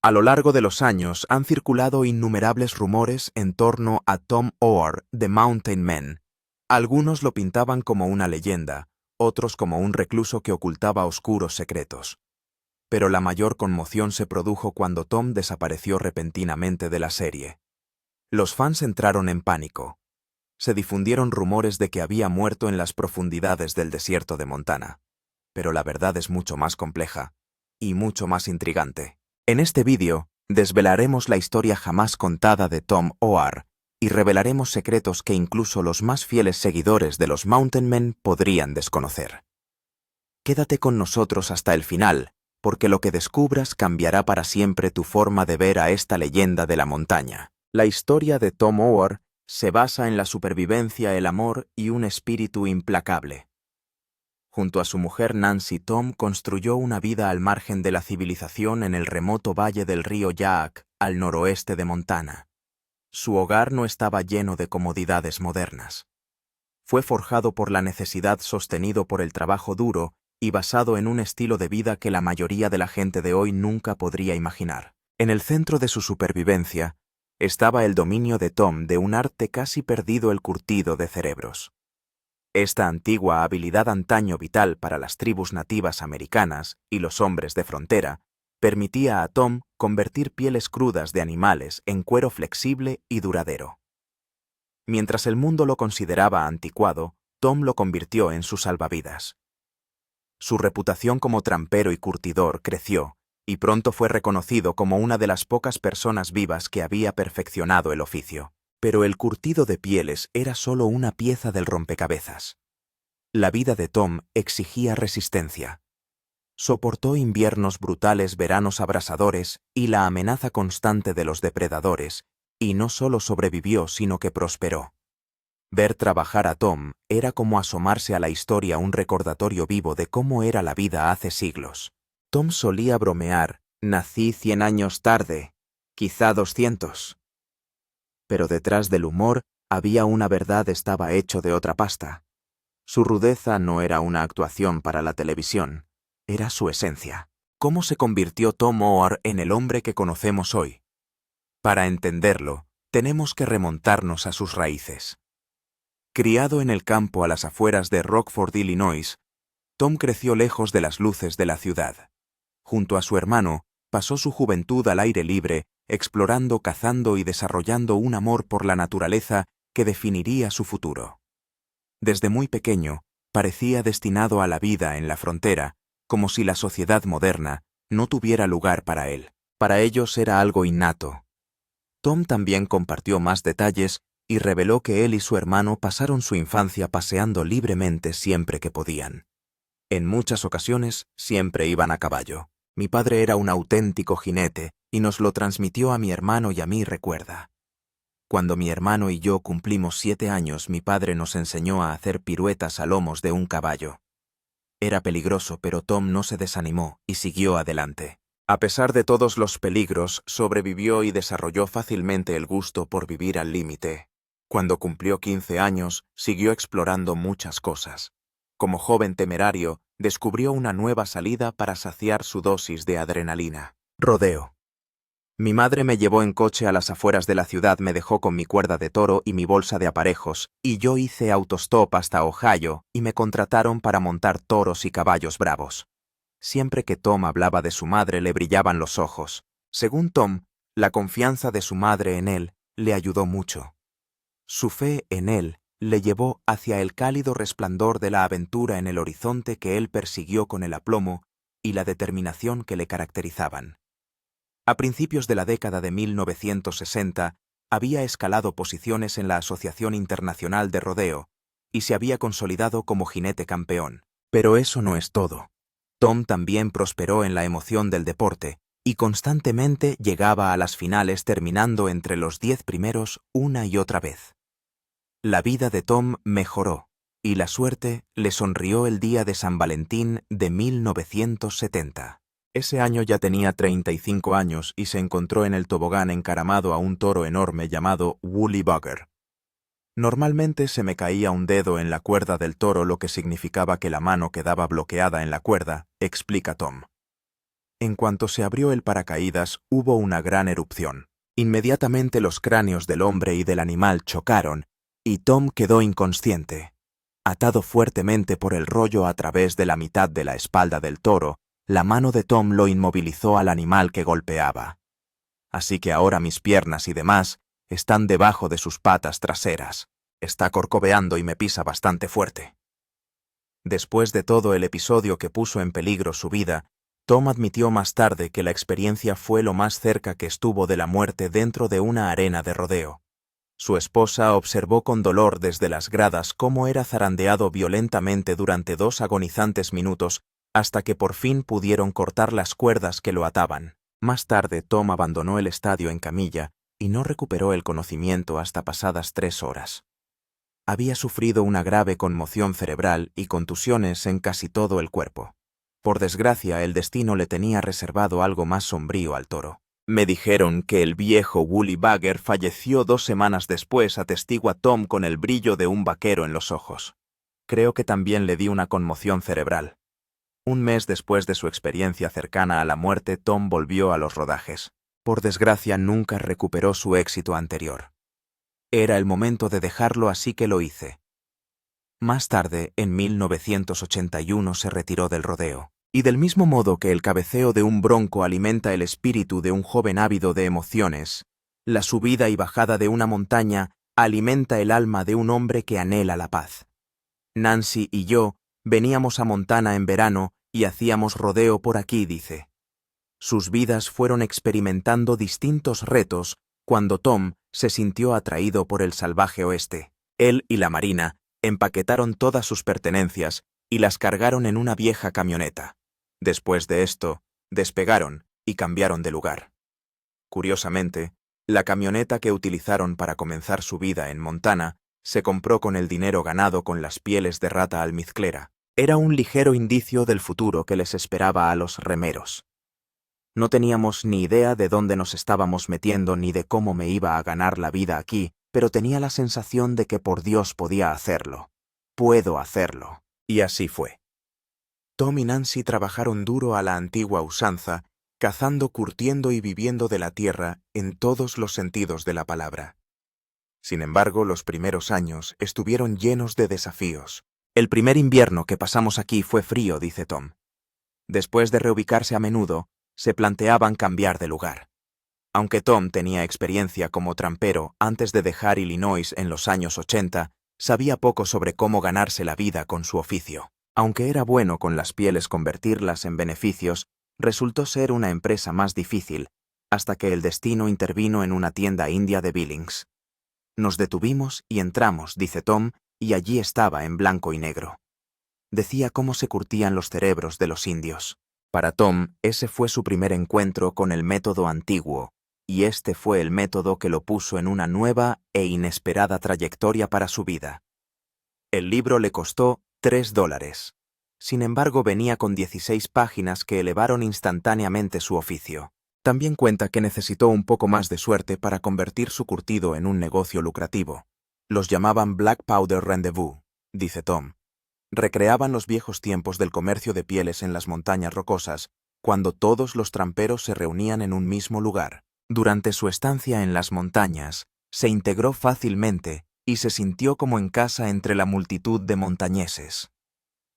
A lo largo de los años han circulado innumerables rumores en torno a Tom Oar de Mountain Men. Algunos lo pintaban como una leyenda, otros como un recluso que ocultaba oscuros secretos. Pero la mayor conmoción se produjo cuando Tom desapareció repentinamente de la serie. Los fans entraron en pánico. Se difundieron rumores de que había muerto en las profundidades del desierto de Montana. Pero la verdad es mucho más compleja y mucho más intrigante. En este vídeo, desvelaremos la historia jamás contada de Tom Oar y revelaremos secretos que incluso los más fieles seguidores de los Mountain Men podrían desconocer. Quédate con nosotros hasta el final, porque lo que descubras cambiará para siempre tu forma de ver a esta leyenda de la montaña. La historia de Tom Oar se basa en la supervivencia, el amor y un espíritu implacable. Junto a su mujer Nancy, Tom construyó una vida al margen de la civilización en el remoto valle del río Yaak, al noroeste de Montana. Su hogar no estaba lleno de comodidades modernas. Fue forjado por la necesidad, sostenido por el trabajo duro y basado en un estilo de vida que la mayoría de la gente de hoy nunca podría imaginar. En el centro de su supervivencia estaba el dominio de Tom de un arte casi perdido: el curtido de cerebros. Esta antigua habilidad, antaño vital para las tribus nativas americanas y los hombres de frontera, permitía a Tom convertir pieles crudas de animales en cuero flexible y duradero. Mientras el mundo lo consideraba anticuado, Tom lo convirtió en su salvavidas. Su reputación como trampero y curtidor creció, y pronto fue reconocido como una de las pocas personas vivas que había perfeccionado el oficio. Pero el curtido de pieles era solo una pieza del rompecabezas. La vida de Tom exigía resistencia. Soportó inviernos brutales, veranos abrasadores y la amenaza constante de los depredadores, y no solo sobrevivió, sino que prosperó. Ver trabajar a Tom era como asomarse a la historia, un recordatorio vivo de cómo era la vida hace siglos. Tom solía bromear: nací 100 años tarde, quizá 200. Pero detrás del humor había una verdad: estaba hecho de otra pasta. Su rudeza no era una actuación para la televisión, era su esencia. ¿Cómo se convirtió Tom Oar en el hombre que conocemos hoy? Para entenderlo, tenemos que remontarnos a sus raíces. Criado en el campo a las afueras de Rockford, Illinois, Tom creció lejos de las luces de la ciudad. Junto a su hermano, pasó su juventud al aire libre, explorando, cazando y desarrollando un amor por la naturaleza que definiría su futuro. Desde muy pequeño, parecía destinado a la vida en la frontera, como si la sociedad moderna no tuviera lugar para él. Para ellos era algo innato. Tom también compartió más detalles y reveló que él y su hermano pasaron su infancia paseando libremente siempre que podían. En muchas ocasiones, siempre iban a caballo. Mi padre era un auténtico jinete y nos lo transmitió a mi hermano y a mí, recuerda. Cuando mi hermano y yo cumplimos 7 años, mi padre nos enseñó a hacer piruetas a lomos de un caballo. Era peligroso, pero Tom no se desanimó y siguió adelante. A pesar de todos los peligros, sobrevivió y desarrolló fácilmente el gusto por vivir al límite. Cuando cumplió 15 años, siguió explorando muchas cosas. Como joven temerario, descubrió una nueva salida para saciar su dosis de adrenalina: rodeo. Mi madre me llevó en coche a las afueras de la ciudad, me dejó con mi cuerda de toro y mi bolsa de aparejos, y yo hice autostop hasta Ohio y me contrataron para montar toros y caballos bravos. Siempre que Tom hablaba de su madre le brillaban los ojos. Según Tom, la confianza de su madre en él le ayudó mucho. Su fe en él le llevó hacia el cálido resplandor de la aventura en el horizonte que él persiguió con el aplomo y la determinación que le caracterizaban. A principios de la década de 1960, había escalado posiciones en la Asociación Internacional de Rodeo y se había consolidado como jinete campeón. Pero eso no es todo. Tom también prosperó en la emoción del deporte y constantemente llegaba a las finales, terminando entre los 10 primeros una y otra vez. La vida de Tom mejoró y la suerte le sonrió el día de San Valentín de 1970. Ese año ya tenía 35 años y se encontró en el tobogán encaramado a un toro enorme llamado Woolly Bugger. Normalmente se me caía un dedo en la cuerda del toro, lo que significaba que la mano quedaba bloqueada en la cuerda, explica Tom. En cuanto se abrió el paracaídas, hubo una gran erupción. Inmediatamente los cráneos del hombre y del animal chocaron, y Tom quedó inconsciente. Atado fuertemente por el rollo a través de la mitad de la espalda del toro, la mano de Tom lo inmovilizó al animal que golpeaba. Así que ahora mis piernas y demás están debajo de sus patas traseras. Está corcoveando y me pisa bastante fuerte. Después de todo el episodio que puso en peligro su vida, Tom admitió más tarde que la experiencia fue lo más cerca que estuvo de la muerte dentro de una arena de rodeo. Su esposa observó con dolor desde las gradas cómo era zarandeado violentamente durante 2 agonizantes minutos hasta que por fin pudieron cortar las cuerdas que lo ataban. Más tarde, Tom abandonó el estadio en camilla y no recuperó el conocimiento hasta pasadas 3 horas. Había sufrido una grave conmoción cerebral y contusiones en casi todo el cuerpo. Por desgracia, el destino le tenía reservado algo más sombrío al toro. Me dijeron que el viejo Woolly Bagger falleció 2 semanas después, atestigua Tom con el brillo de un vaquero en los ojos. Creo que también le di una conmoción cerebral. Un mes después de su experiencia cercana a la muerte, Tom volvió a los rodajes. Por desgracia, nunca recuperó su éxito anterior. Era el momento de dejarlo, así que lo hice. Más tarde, en 1981, se retiró del rodeo. Y del mismo modo que el cabeceo de un bronco alimenta el espíritu de un joven ávido de emociones, la subida y bajada de una montaña alimenta el alma de un hombre que anhela la paz. Nancy y yo veníamos a Montana en verano y hacíamos rodeo por aquí, dice. Sus vidas fueron experimentando distintos retos cuando Tom se sintió atraído por el salvaje oeste. Él y la Marina empaquetaron todas sus pertenencias y las cargaron en una vieja camioneta. Después de esto, despegaron y cambiaron de lugar. Curiosamente, la camioneta que utilizaron para comenzar su vida en Montana se compró con el dinero ganado con las pieles de rata almizclera. Era un ligero indicio del futuro que les esperaba a los remeros. No teníamos ni idea de dónde nos estábamos metiendo ni de cómo me iba a ganar la vida aquí, pero tenía la sensación de que por Dios podía hacerlo. Puedo hacerlo. Y así fue. Tom y Nancy trabajaron duro a la antigua usanza, cazando, curtiendo y viviendo de la tierra en todos los sentidos de la palabra. Sin embargo, los primeros años estuvieron llenos de desafíos. El primer invierno que pasamos aquí fue frío, dice Tom. Después de reubicarse a menudo, se planteaban cambiar de lugar. Aunque Tom tenía experiencia como trampero antes de dejar Illinois en los años 80, sabía poco sobre cómo ganarse la vida con su oficio. Aunque era bueno con las pieles convertirlas en beneficios, resultó ser una empresa más difícil, hasta que el destino intervino en una tienda india de Billings. Nos detuvimos y entramos, dice Tom, y allí estaba en blanco y negro. Decía cómo se curtían los cerebros de los indios. Para Tom, ese fue su primer encuentro con el método antiguo, y este fue el método que lo puso en una nueva e inesperada trayectoria para su vida. El libro le costó $3. Sin embargo, venía con 16 páginas que elevaron instantáneamente su oficio. También cuenta que necesitó un poco más de suerte para convertir su curtido en un negocio lucrativo. Los llamaban Black Powder Rendezvous, dice Tom. Recreaban los viejos tiempos del comercio de pieles en las montañas rocosas, cuando todos los tramperos se reunían en un mismo lugar. Durante su estancia en las montañas, se integró fácilmente y se sintió como en casa entre la multitud de montañeses.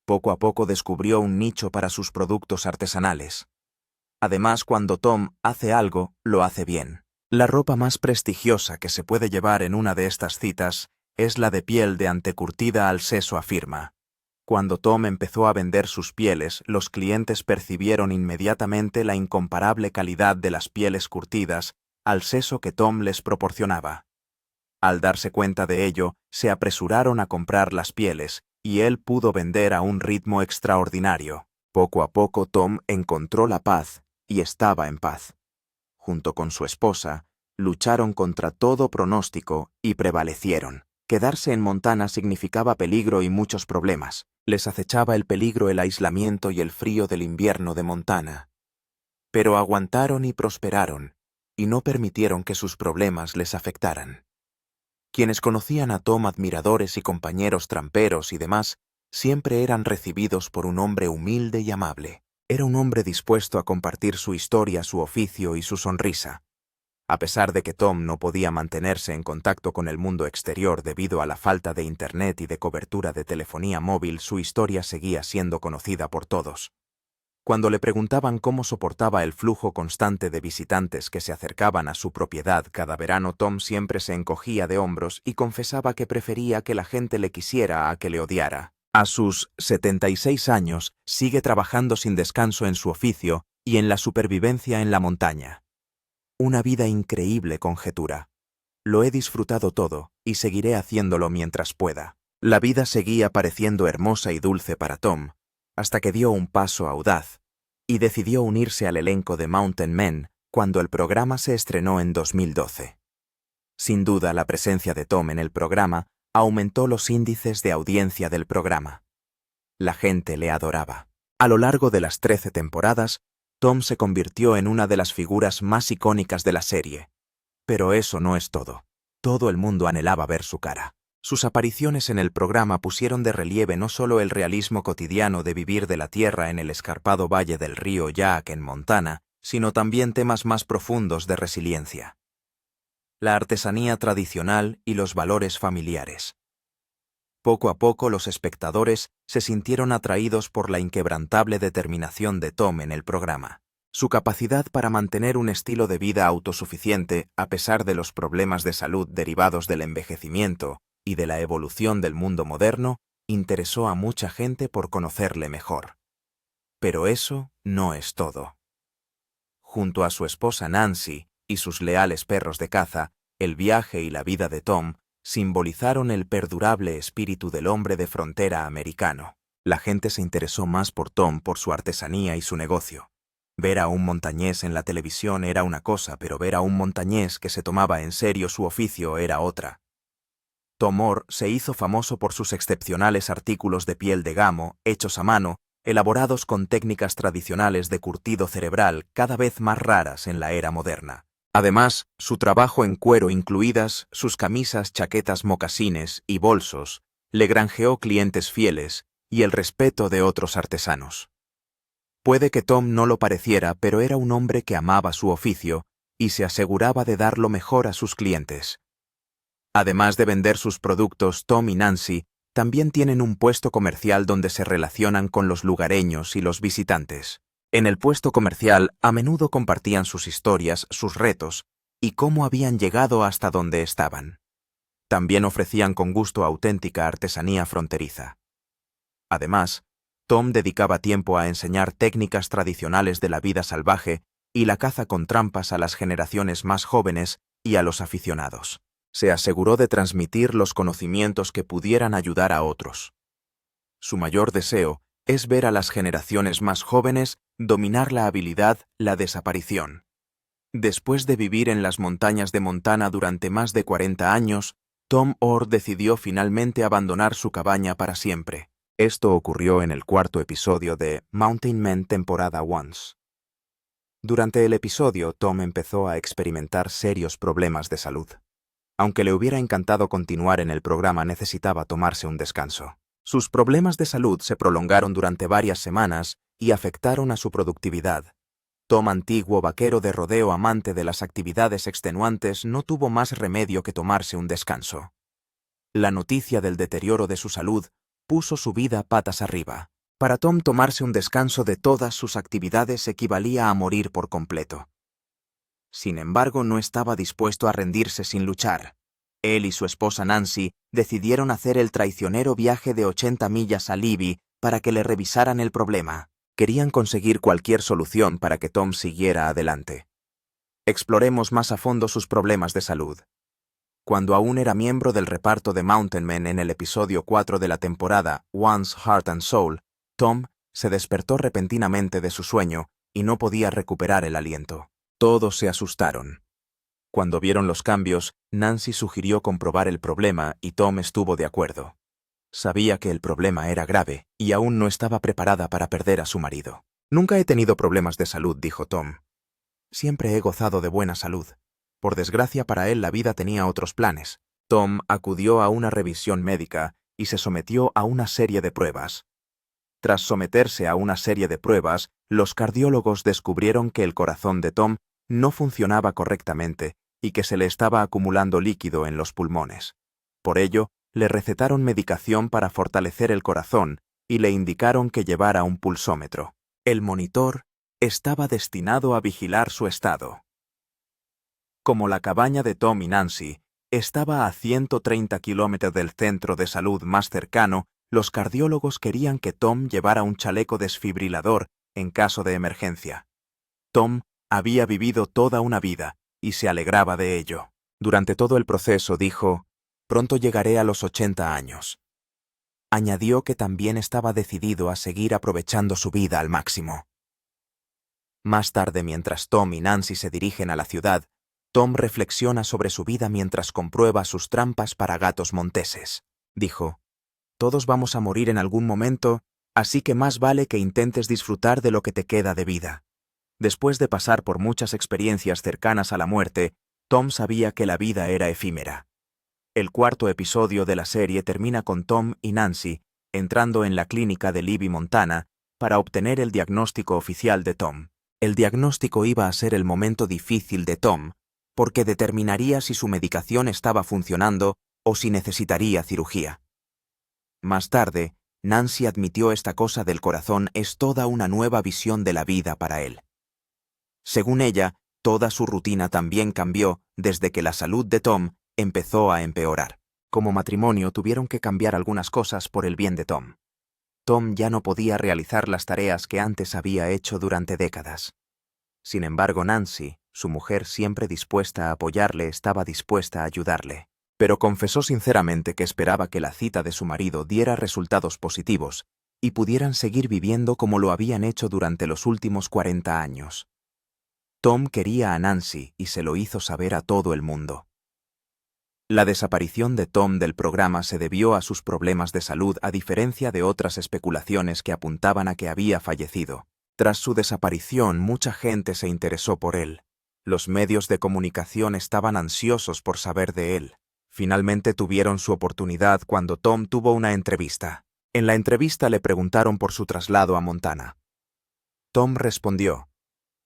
Poco a poco descubrió un nicho para sus productos artesanales. Además, cuando Tom hace algo, lo hace bien. La ropa más prestigiosa que se puede llevar en una de estas citas es la de piel de antecurtida al seso, afirma. Cuando Tom empezó a vender sus pieles, los clientes percibieron inmediatamente la incomparable calidad de las pieles curtidas al seso que Tom les proporcionaba. Al darse cuenta de ello, se apresuraron a comprar las pieles, y él pudo vender a un ritmo extraordinario. Poco a poco Tom encontró la paz y estaba en paz. Junto con su esposa, lucharon contra todo pronóstico y prevalecieron. Quedarse en Montana significaba peligro y muchos problemas. Les acechaba el peligro, el aislamiento y el frío del invierno de Montana. Pero aguantaron y prosperaron, y no permitieron que sus problemas les afectaran. Quienes conocían a Tom, admiradores y compañeros tramperos y demás, siempre eran recibidos por un hombre humilde y amable. Era un hombre dispuesto a compartir su historia, su oficio y su sonrisa. A pesar de que Tom no podía mantenerse en contacto con el mundo exterior debido a la falta de Internet y de cobertura de telefonía móvil, su historia seguía siendo conocida por todos. Cuando le preguntaban cómo soportaba el flujo constante de visitantes que se acercaban a su propiedad cada verano, Tom siempre se encogía de hombros y confesaba que prefería que la gente le quisiera a que le odiara. A sus 76 años, sigue trabajando sin descanso en su oficio y en la supervivencia en la montaña. Una vida increíble, conjetura. Lo he disfrutado todo, y seguiré haciéndolo mientras pueda. La vida seguía pareciendo hermosa y dulce para Tom, hasta que dio un paso audaz, y decidió unirse al elenco de Mountain Men cuando el programa se estrenó en 2012. Sin duda, la presencia de Tom en el programa aumentó los índices de audiencia del programa. La gente le adoraba. A lo largo de las 13 temporadas, Tom se convirtió en una de las figuras más icónicas de la serie. Pero eso no es todo. Todo el mundo anhelaba ver su cara. Sus apariciones en el programa pusieron de relieve no solo el realismo cotidiano de vivir de la tierra en el escarpado valle del río Yaak en Montana, sino también temas más profundos de resiliencia. La artesanía tradicional y los valores familiares. Poco a poco los espectadores se sintieron atraídos por la inquebrantable determinación de Tom en el programa. Su capacidad para mantener un estilo de vida autosuficiente a pesar de los problemas de salud derivados del envejecimiento y de la evolución del mundo moderno interesó a mucha gente por conocerle mejor. Pero eso no es todo. Junto a su esposa Nancy y sus leales perros de caza, el viaje y la vida de Tom simbolizaron el perdurable espíritu del hombre de frontera americano. La gente se interesó más por Tom por su artesanía y su negocio. Ver a un montañés en la televisión era una cosa, pero ver a un montañés que se tomaba en serio su oficio era otra. Tom Moore se hizo famoso por sus excepcionales artículos de piel de gamo, hechos a mano, elaborados con técnicas tradicionales de curtido cerebral cada vez más raras en la era moderna. Además, su trabajo en cuero, incluidas sus camisas, chaquetas, mocasines y bolsos, le granjeó clientes fieles y el respeto de otros artesanos. Puede que Tom no lo pareciera, pero era un hombre que amaba su oficio y se aseguraba de dar lo mejor a sus clientes. Además de vender sus productos, Tom y Nancy también tienen un puesto comercial donde se relacionan con los lugareños y los visitantes. En el puesto comercial, a menudo compartían sus historias, sus retos y cómo habían llegado hasta donde estaban. También ofrecían con gusto auténtica artesanía fronteriza. Además, Tom dedicaba tiempo a enseñar técnicas tradicionales de la vida salvaje y la caza con trampas a las generaciones más jóvenes y a los aficionados. Se aseguró de transmitir los conocimientos que pudieran ayudar a otros. Su mayor deseo es ver a las generaciones más jóvenes dominar la habilidad, la desaparición. Después de vivir en las montañas de Montana durante más de 40 años, Tom Orr decidió finalmente abandonar su cabaña para siempre. Esto ocurrió en el 4º episodio de Mountain Men temporada 1. Durante el episodio, Tom empezó a experimentar serios problemas de salud. Aunque le hubiera encantado continuar en el programa, necesitaba tomarse un descanso. Sus problemas de salud se prolongaron durante varias semanas y afectaron a su productividad. Tom, antiguo vaquero de rodeo amante de las actividades extenuantes, no tuvo más remedio que tomarse un descanso. La noticia del deterioro de su salud puso su vida patas arriba. Para Tom, tomarse un descanso de todas sus actividades equivalía a morir por completo. Sin embargo, no estaba dispuesto a rendirse sin luchar. Él y su esposa Nancy decidieron hacer el traicionero viaje de 80 millas a Libby para que le revisaran el problema. Querían conseguir cualquier solución para que Tom siguiera adelante. Exploremos más a fondo sus problemas de salud. Cuando aún era miembro del reparto de Mountain Men en el episodio 4 de la temporada Once Heart and Soul, Tom se despertó repentinamente de su sueño y no podía recuperar el aliento. Todos se asustaron. Cuando vieron los cambios, Nancy sugirió comprobar el problema y Tom estuvo de acuerdo. Sabía que el problema era grave y aún no estaba preparada para perder a su marido. «Nunca he tenido problemas de salud», dijo Tom. «Siempre he gozado de buena salud. Por desgracia para él, la vida tenía otros planes». Tom acudió a una revisión médica y se sometió a una serie de pruebas. Tras someterse a una serie de pruebas, los cardiólogos descubrieron que el corazón de Tom no funcionaba correctamente y que se le estaba acumulando líquido en los pulmones. Por ello, le recetaron medicación para fortalecer el corazón y le indicaron que llevara un pulsómetro. El monitor estaba destinado a vigilar su estado. Como la cabaña de Tom y Nancy estaba a 130 kilómetros del centro de salud más cercano, los cardiólogos querían que Tom llevara un chaleco desfibrilador en caso de emergencia. Tom había vivido toda una vida y se alegraba de ello. Durante todo el proceso dijo: «Pronto llegaré a los 80 años». Añadió que también estaba decidido a seguir aprovechando su vida al máximo. Más tarde, mientras Tom y Nancy se dirigen a la ciudad, Tom reflexiona sobre su vida mientras comprueba sus trampas para gatos monteses. Dijo: «Todos vamos a morir en algún momento, así que más vale que intentes disfrutar de lo que te queda de vida». Después de pasar por muchas experiencias cercanas a la muerte, Tom sabía que la vida era efímera. El cuarto episodio de la serie termina con Tom y Nancy entrando en la clínica de Libby, Montana, para obtener el diagnóstico oficial de Tom. El diagnóstico iba a ser el momento difícil de Tom, porque determinaría si su medicación estaba funcionando o si necesitaría cirugía. Más tarde, Nancy admitió esta cosa del corazón es toda una nueva visión de la vida para él. Según ella, toda su rutina también cambió desde que la salud de Tom empezó a empeorar. Como matrimonio tuvieron que cambiar algunas cosas por el bien de Tom. Tom ya no podía realizar las tareas que antes había hecho durante décadas. Sin embargo, Nancy, su mujer siempre dispuesta a apoyarle, estaba dispuesta a ayudarle. Pero confesó sinceramente que esperaba que la cita de su marido diera resultados positivos y pudieran seguir viviendo como lo habían hecho durante los últimos 40 años. Tom quería a Nancy y se lo hizo saber a todo el mundo. La desaparición de Tom del programa se debió a sus problemas de salud, a diferencia de otras especulaciones que apuntaban a que había fallecido. Tras su desaparición, mucha gente se interesó por él. Los medios de comunicación estaban ansiosos por saber de él. Finalmente tuvieron su oportunidad cuando Tom tuvo una entrevista. En la entrevista le preguntaron por su traslado a Montana. Tom respondió: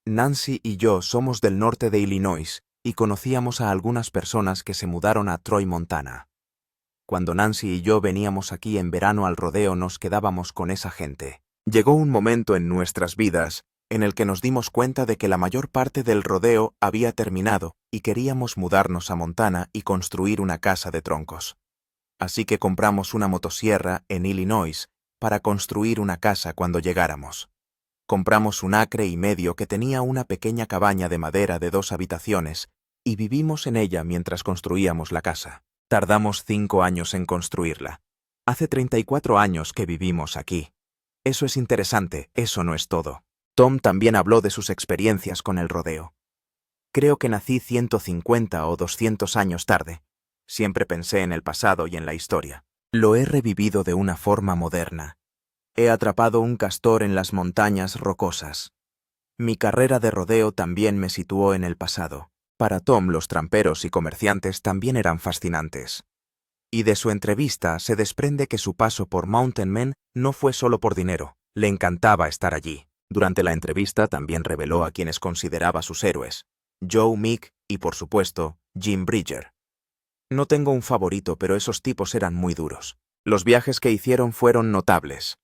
«Nancy y yo somos del norte de Illinois y conocíamos a algunas personas que se mudaron a Troy, Montana. Cuando Nancy y yo veníamos aquí en verano al rodeo nos quedábamos con esa gente. Llegó un momento en nuestras vidas en el que nos dimos cuenta de que la mayor parte del rodeo había terminado y queríamos mudarnos a Montana y construir una casa de troncos. Así que compramos una motosierra en Illinois para construir una casa cuando llegáramos. Compramos 1,5 acres que tenía una pequeña cabaña de madera de 2 habitaciones y vivimos en ella mientras construíamos la casa. Tardamos 5 años en construirla. Hace 34 años que vivimos aquí. Eso es interesante, eso no es todo». Tom también habló de sus experiencias con el rodeo. «Creo que nací 150 o 200 años tarde. Siempre pensé en el pasado y en la historia. Lo he revivido de una forma moderna. He atrapado un castor en las montañas rocosas. Mi carrera de rodeo también me situó en el pasado». Para Tom, los tramperos y comerciantes también eran fascinantes. Y de su entrevista se desprende que su paso por Mountain Men no fue solo por dinero, le encantaba estar allí. Durante la entrevista también reveló a quienes consideraba sus héroes: Joe Meek y, por supuesto, Jim Bridger. «No tengo un favorito, pero esos tipos eran muy duros. Los viajes que hicieron fueron notables.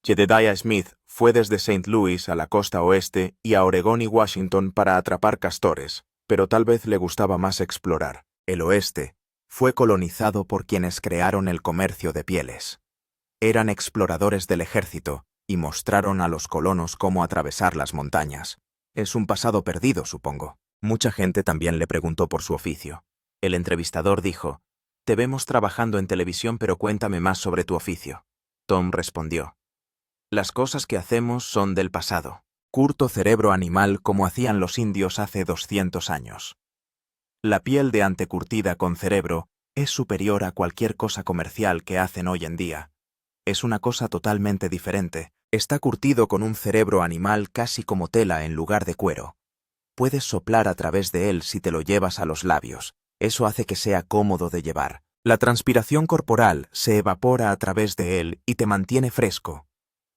Jedediah Smith fue desde St. Louis a la costa oeste y a Oregón y Washington para atrapar castores, pero tal vez le gustaba más explorar. El oeste fue colonizado por quienes crearon el comercio de pieles. Eran exploradores del ejército y mostraron a los colonos cómo atravesar las montañas. Es un pasado perdido, supongo». Mucha gente también le preguntó por su oficio. El entrevistador dijo: «Te vemos trabajando en televisión, pero cuéntame más sobre tu oficio». Tom respondió: «Las cosas que hacemos son del pasado. Curto cerebro animal como hacían los indios hace 200 años. La piel de antecurtida con cerebro es superior a cualquier cosa comercial que hacen hoy en día. Es una cosa totalmente diferente. Está curtido con un cerebro animal casi como tela en lugar de cuero. Puedes soplar a través de él si te lo llevas a los labios. Eso hace que sea cómodo de llevar. La transpiración corporal se evapora a través de él y te mantiene fresco.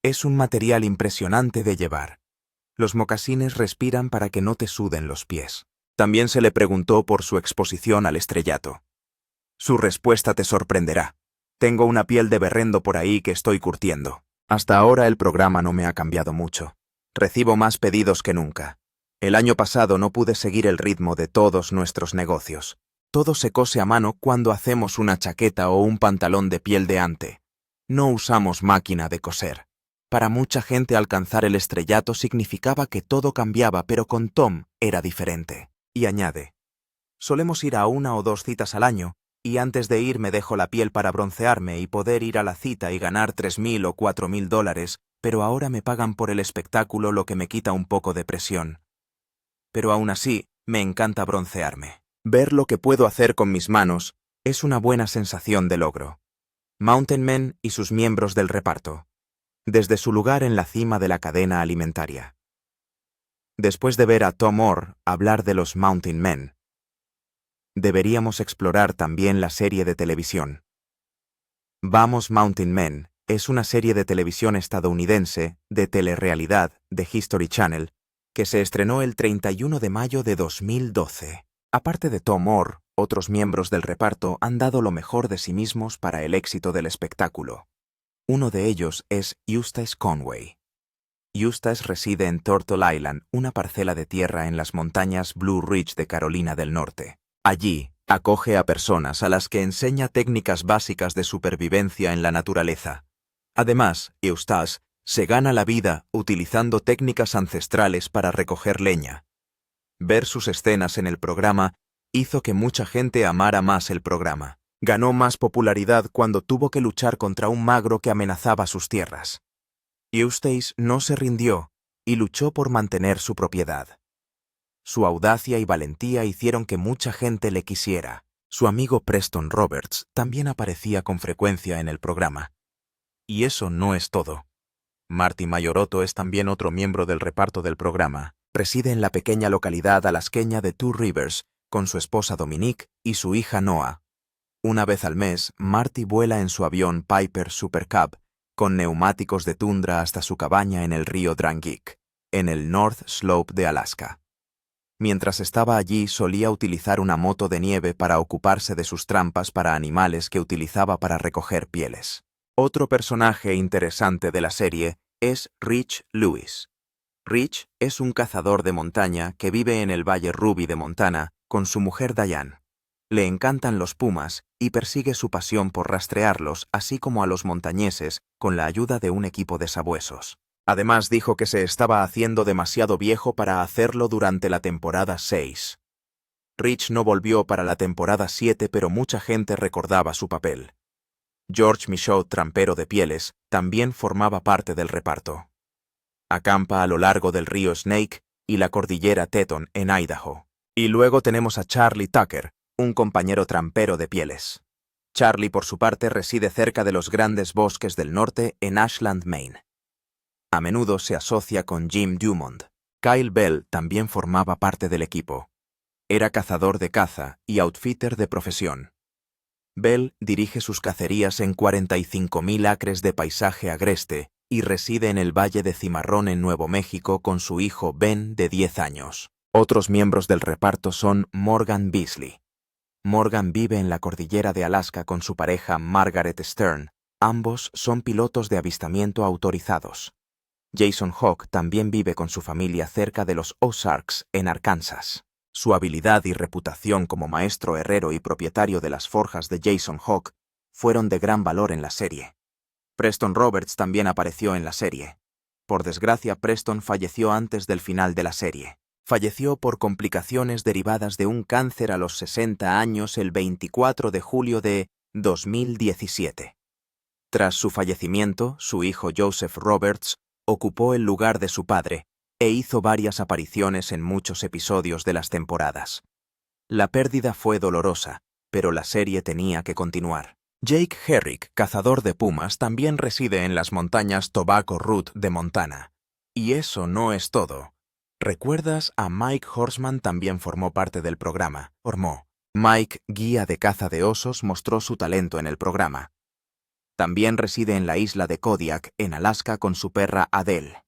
Es un material impresionante de llevar. Los mocasines respiran para que no te suden los pies. También se le preguntó por su exposición al estrellato. Su respuesta te sorprenderá. Tengo una piel de berrendo por ahí que estoy curtiendo. Hasta ahora el programa no me ha cambiado mucho. Recibo más pedidos que nunca. El año pasado no pude seguir el ritmo de todos nuestros negocios. Todo se cose a mano cuando hacemos una chaqueta o un pantalón de piel de ante. No usamos máquina de coser. Para mucha gente alcanzar el estrellato significaba que todo cambiaba, pero con Tom era diferente. Y añade, solemos ir a 1 o 2 citas al año, y antes de ir me dejo la piel para broncearme y poder ir a la cita y ganar $3,000 o $4,000, pero ahora me pagan por el espectáculo, lo que me quita un poco de presión. Pero aún así, me encanta broncearme. Ver lo que puedo hacer con mis manos es una buena sensación de logro. Mountain Men y sus miembros del reparto. Desde su lugar en la cima de la cadena alimentaria. Después de ver a Tom Orr hablar de los Mountain Men, deberíamos explorar también la serie de televisión. Vamos Mountain Men es una serie de televisión estadounidense de telerrealidad de History Channel que se estrenó el 31 de mayo de 2012. Aparte de Tom Orr, otros miembros del reparto han dado lo mejor de sí mismos para el éxito del espectáculo. Uno de ellos es Eustace Conway. Eustace reside en Turtle Island, una parcela de tierra en las montañas Blue Ridge de Carolina del Norte. Allí, acoge a personas a las que enseña técnicas básicas de supervivencia en la naturaleza. Además, Eustace se gana la vida utilizando técnicas ancestrales para recoger leña. Ver sus escenas en el programa hizo que mucha gente amara más el programa. Ganó más popularidad cuando tuvo que luchar contra un magro que amenazaba sus tierras. Eustace no se rindió y luchó por mantener su propiedad. Su audacia y valentía hicieron que mucha gente le quisiera. Su amigo Preston Roberts también aparecía con frecuencia en el programa. Y eso no es todo. Marty Mayorotto es también otro miembro del reparto del programa. Reside en la pequeña localidad alasqueña de Two Rivers con su esposa Dominique y su hija Noah. Una vez al mes, Marty vuela en su avión Piper Super Cub con neumáticos de tundra hasta su cabaña en el río Drangeek, en el North Slope de Alaska. Mientras estaba allí, solía utilizar una moto de nieve para ocuparse de sus trampas para animales que utilizaba para recoger pieles. Otro personaje interesante de la serie es Rich Lewis. Rich es un cazador de montaña que vive en el Valle Ruby de Montana con su mujer Diane. Le encantan los pumas y persigue su pasión por rastrearlos, así como a los montañeses, con la ayuda de un equipo de sabuesos. Además dijo que se estaba haciendo demasiado viejo para hacerlo durante la temporada 6. Rich no volvió para la temporada 7, pero mucha gente recordaba su papel. George Michaud, trampero de pieles, también formaba parte del reparto. Acampa a lo largo del río Snake y la cordillera Teton en Idaho. Y luego tenemos a Charlie Tucker, un compañero trampero de pieles. Charlie, por su parte, reside cerca de los grandes bosques del norte en Ashland, Maine. A menudo se asocia con Jim Dumont. Kyle Bell también formaba parte del equipo. Era cazador de caza y outfitter de profesión. Bell dirige sus cacerías en 45,000 acres de paisaje agreste y reside en el Valle de Cimarrón en Nuevo México con su hijo Ben, de 10 años. Otros miembros del reparto son Morgan Beasley. Morgan vive en la cordillera de Alaska con su pareja Margaret Stern. Ambos son pilotos de avistamiento autorizados. Jason Hawk también vive con su familia cerca de los Ozarks, en Arkansas. Su habilidad y reputación como maestro herrero y propietario de las forjas de Jason Hawk fueron de gran valor en la serie. Preston Roberts también apareció en la serie. Por desgracia, Preston falleció antes del final de la serie. Falleció por complicaciones derivadas de un cáncer a los 60 años el 24 de julio de 2017. Tras su fallecimiento, su hijo Joseph Roberts ocupó el lugar de su padre e hizo varias apariciones en muchos episodios de las temporadas. La pérdida fue dolorosa, pero la serie tenía que continuar. Jake Herrick, cazador de pumas, también reside en las montañas Tobacco Root de Montana. Y eso no es todo. ¿Recuerdas a Mike Horseman? También formó parte del programa. Mike, guía de caza de osos, mostró su talento en el programa. También reside en la isla de Kodiak, en Alaska, con su perra Adele.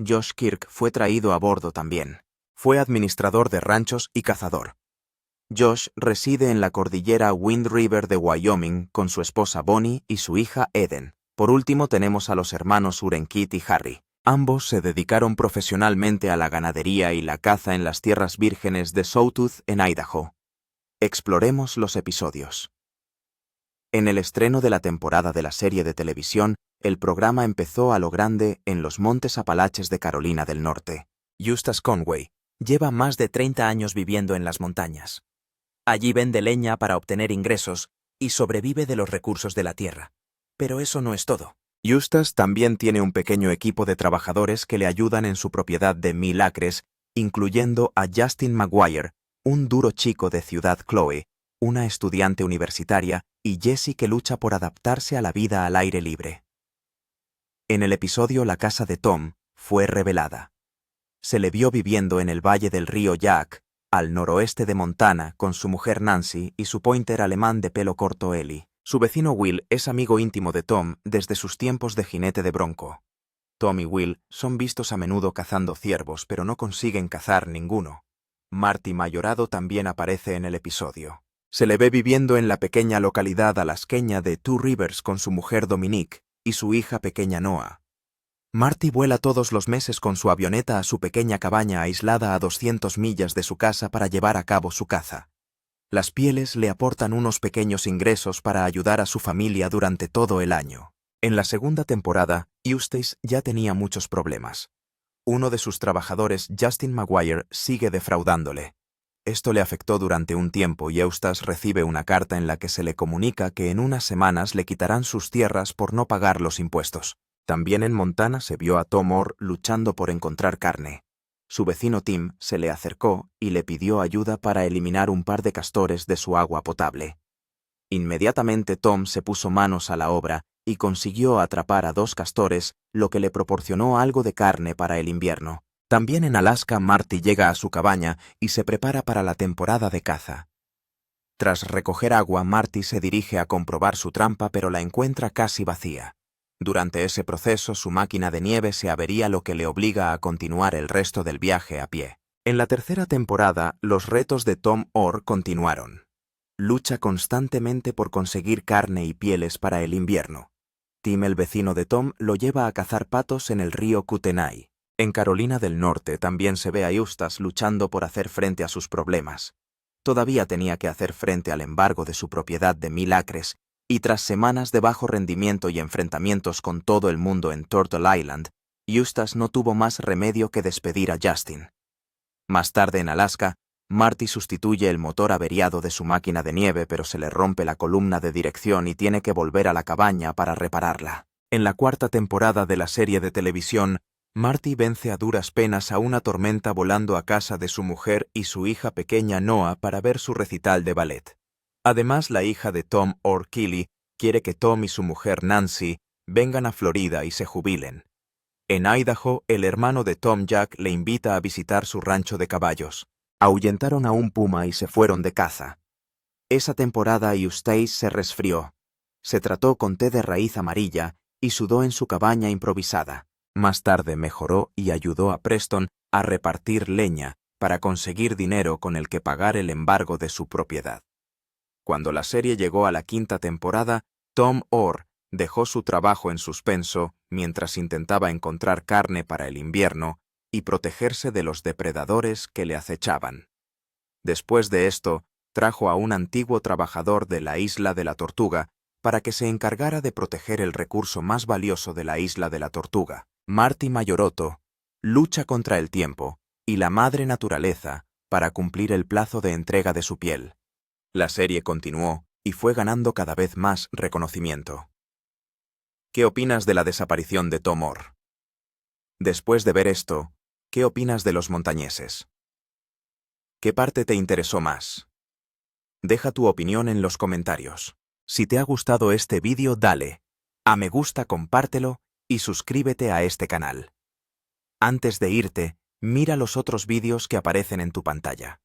Josh Kirk fue traído a bordo también. Fue administrador de ranchos y cazador. Josh reside en la cordillera Wind River de Wyoming con su esposa Bonnie y su hija Eden. Por último tenemos a los hermanos Urenkit y Harry. Ambos se dedicaron profesionalmente a la ganadería y la caza en las tierras vírgenes de Sawtooth en Idaho. Exploremos los episodios. En el estreno de la temporada de la serie de televisión, el programa empezó a lo grande en los Montes Apalaches de Carolina del Norte. Eustace Conway lleva más de 30 años viviendo en las montañas. Allí vende leña para obtener ingresos y sobrevive de los recursos de la tierra. Pero eso no es todo. Eustace también tiene un pequeño equipo de trabajadores que le ayudan en su propiedad de 1000 acres, incluyendo a Justin Maguire, un duro chico de Ciudad Chloe, una estudiante universitaria, y Jessie, que lucha por adaptarse a la vida al aire libre. En el episodio La casa de Tom fue revelada. Se le vio viviendo en el valle del río Jack, al noroeste de Montana, con su mujer Nancy y su pointer alemán de pelo corto Ellie. Su vecino Will es amigo íntimo de Tom desde sus tiempos de jinete de bronco. Tom y Will son vistos a menudo cazando ciervos, pero no consiguen cazar ninguno. Marty Mayorado también aparece en el episodio. Se le ve viviendo en la pequeña localidad alasqueña de Two Rivers con su mujer Dominique y su hija pequeña Noah. Marty vuela todos los meses con su avioneta a su pequeña cabaña aislada a 200 millas de su casa para llevar a cabo su caza. Las pieles le aportan unos pequeños ingresos para ayudar a su familia durante todo el año. En la segunda temporada, Eustace ya tenía muchos problemas. Uno de sus trabajadores, Justin Maguire, sigue defraudándole. Esto le afectó durante un tiempo y Eustace recibe una carta en la que se le comunica que en unas semanas le quitarán sus tierras por no pagar los impuestos. También en Montana se vio a Tom Orr luchando por encontrar carne. Su vecino Tim se le acercó y le pidió ayuda para eliminar un par de castores de su agua potable. Inmediatamente Tom se puso manos a la obra y consiguió atrapar a 2 castores, lo que le proporcionó algo de carne para el invierno. También en Alaska, Marty llega a su cabaña y se prepara para la temporada de caza. Tras recoger agua, Marty se dirige a comprobar su trampa, pero la encuentra casi vacía. Durante ese proceso, su máquina de nieve se avería, lo que le obliga a continuar el resto del viaje a pie. En la tercera temporada, los retos de Tom Orr continuaron. Lucha constantemente por conseguir carne y pieles para el invierno. Tim, el vecino de Tom, lo lleva a cazar patos en el río Kootenai. En Carolina del Norte también se ve a Eustace luchando por hacer frente a sus problemas. Todavía tenía que hacer frente al embargo de su propiedad de 1000 acres, y tras semanas de bajo rendimiento y enfrentamientos con todo el mundo en Turtle Island, Eustace no tuvo más remedio que despedir a Justin. Más tarde en Alaska, Marty sustituye el motor averiado de su máquina de nieve, pero se le rompe la columna de dirección y tiene que volver a la cabaña para repararla. En la cuarta temporada de la serie de televisión, Marty vence a duras penas a una tormenta volando a casa de su mujer y su hija pequeña Noah para ver su recital de ballet. Además, la hija de Tom Orr, Kelly, quiere que Tom y su mujer Nancy vengan a Florida y se jubilen. En Idaho, el hermano de Tom, Jack, le invita a visitar su rancho de caballos. Ahuyentaron a un puma y se fueron de caza. Esa temporada Eustace se resfrió. Se trató con té de raíz amarilla y sudó en su cabaña improvisada. Más tarde mejoró y ayudó a Preston a repartir leña para conseguir dinero con el que pagar el embargo de su propiedad. Cuando la serie llegó a la quinta temporada, Tom Orr dejó su trabajo en suspenso mientras intentaba encontrar carne para el invierno y protegerse de los depredadores que le acechaban. Después de esto, trajo a un antiguo trabajador de la Isla de la Tortuga para que se encargara de proteger el recurso más valioso de la Isla de la Tortuga. Marty Mayorotto lucha contra el tiempo y la madre naturaleza para cumplir el plazo de entrega de su piel. La serie continuó y fue ganando cada vez más reconocimiento. ¿Qué opinas de la desaparición de Tom Orr? Después de ver esto, ¿qué opinas de los montañeses? ¿Qué parte te interesó más? Deja tu opinión en los comentarios. Si te ha gustado este vídeo, dale a me gusta, compártelo y suscríbete a este canal. Antes de irte, mira los otros vídeos que aparecen en tu pantalla.